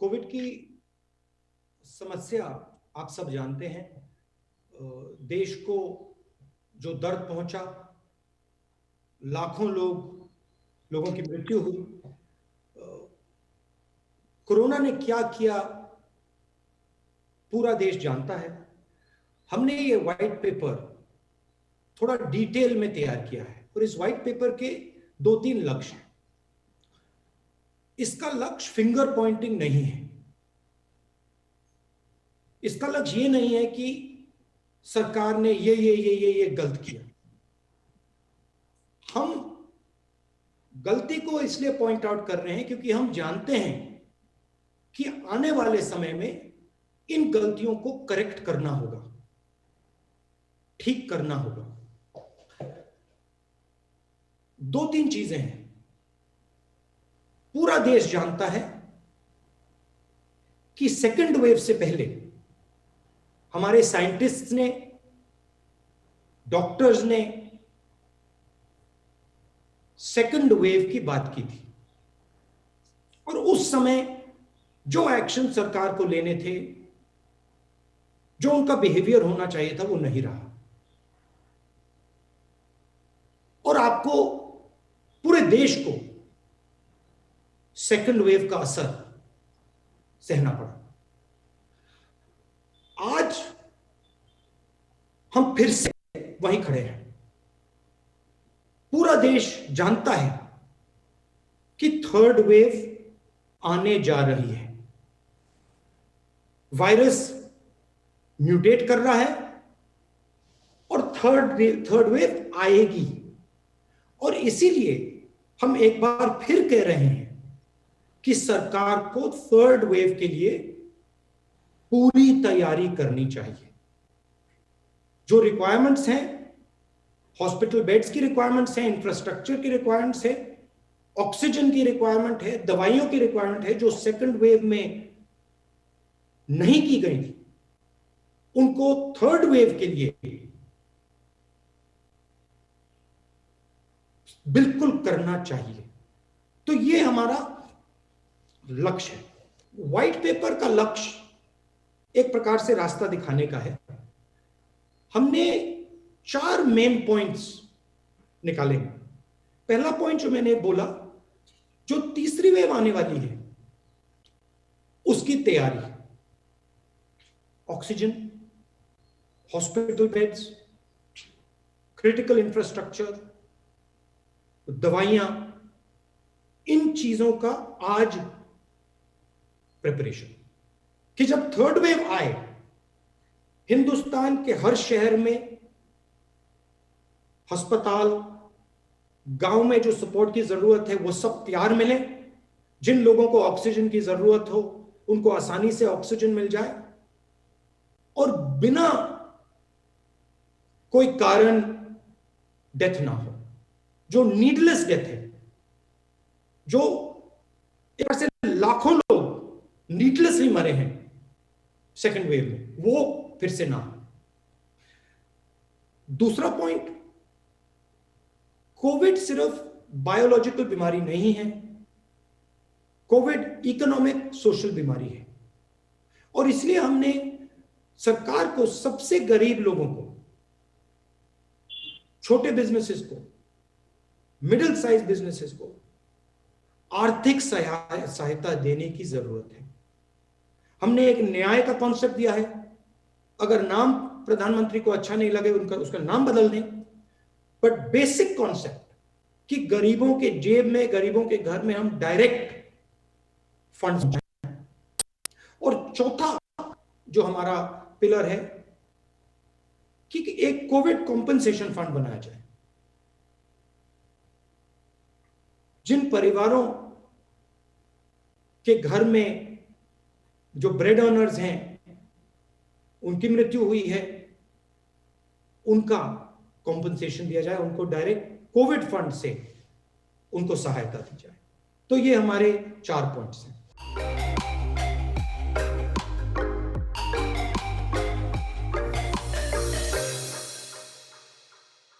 Covid की समस्या आप सब जानते हैं। देश को जो दर्द पहुंचा, लाखों लोगों की मृत्यु हुई। कोरोना ने क्या किया पूरा देश जानता है। हमने ये व्हाइट पेपर थोड़ा डिटेल में तैयार किया है और इस व्हाइट पेपर के 2-3 लक्ष्य हैं। इसका लक्ष्य फिंगर पॉइंटिंग नहीं है। इसका लक्ष्य ये नहीं है कि सरकार ने ये गलत किया। हम गलती को इसलिए पॉइंट आउट कर रहे हैं क्योंकि हम जानते हैं कि आने वाले समय में इन गलतियों को करेक्ट करना होगा, ठीक करना होगा। 2-3 चीजें हैं। पूरा देश जानता है कि सेकंड वेव से पहले हमारे साइंटिस्ट्स ने, डॉक्टर्स ने सेकंड वेव की बात की थी और उस समय जो एक्शन सरकार को लेने थे, जो उनका बिहेवियर होना चाहिए था, वो नहीं रहा और आपको, पूरे देश को सेकंड वेव का असर सहना पड़ा। आज हम फिर से वहीं खड़े हैं। पूरा देश जानता है कि थर्ड वेव आने जा रही है। वायरस म्यूटेट कर रहा है और थर्ड वेव आएगी और इसीलिए हम एक बार फिर कह रहे हैं कि सरकार को थर्ड वेव के लिए पूरी तैयारी करनी चाहिए। जो रिक्वायरमेंट्स हैं, हॉस्पिटल बेड्स की रिक्वायरमेंट्स हैं, इंफ्रास्ट्रक्चर की रिक्वायरमेंट्स है, ऑक्सीजन की रिक्वायरमेंट है, दवाइयों की रिक्वायरमेंट है, जो सेकंड वेव में नहीं की गई थी, उनको थर्ड वेव के लिए बिल्कुल करना चाहिए। तो ये हमारा लक्ष्य है। व्हाइट पेपर का लक्ष्य एक प्रकार से रास्ता दिखाने का है। हमने 4 मेन पॉइंट्स निकाले। पहला पॉइंट जो मैंने बोला, जो तीसरी वेव आने वाली है उसकी तैयारी, oxygen, hospital beds, critical infrastructure, दवाइयां, इन चीजों का आज प्रिपरेशन, कि जब थर्ड वेव आए हिंदुस्तान के हर शहर में अस्पताल, गांव में जो सपोर्ट की जरूरत है वो सब तैयार मिले। जिन लोगों को ऑक्सीजन की जरूरत हो उनको आसानी से ऑक्सीजन मिल जाए और बिना कोई कारण डेथ ना हो। जो नीडलेस डेथ है, जो एक से लाखों लोग नीडलेसली मरे हैं सेकेंड वेव में, वो फिर से ना हो। दूसरा पॉइंट, कोविड सिर्फ बायोलॉजिकल बीमारी नहीं है, कोविड इकोनॉमिक सोशल बीमारी है और इसलिए हमने सरकार को, सबसे गरीब लोगों को, छोटे बिजनेसेस को, मिडिल साइज बिजनेसेस को आर्थिक सहायता देने की जरूरत है। हमने एक न्याय का कॉन्सेप्ट दिया है। अगर नाम प्रधानमंत्री को अच्छा नहीं लगे उसका नाम बदल दें, बट बेसिक कॉन्सेप्ट कि गरीबों के जेब में, गरीबों के घर में हम डायरेक्ट फंड्स पहुंचाएं। और चौथा जो हमारा पिलर है कि एक कोविड कॉम्पेंसेशन फंड बनाया जाए। जिन परिवारों के घर में जो ब्रेड अर्नर्स हैं, उनकी मृत्यु हुई है, उनका कॉम्पेंसेशन दिया जाए, उनको डायरेक्ट कोविड फंड से उनको सहायता दी जाए। तो ये हमारे 4 पॉइंट्स हैं।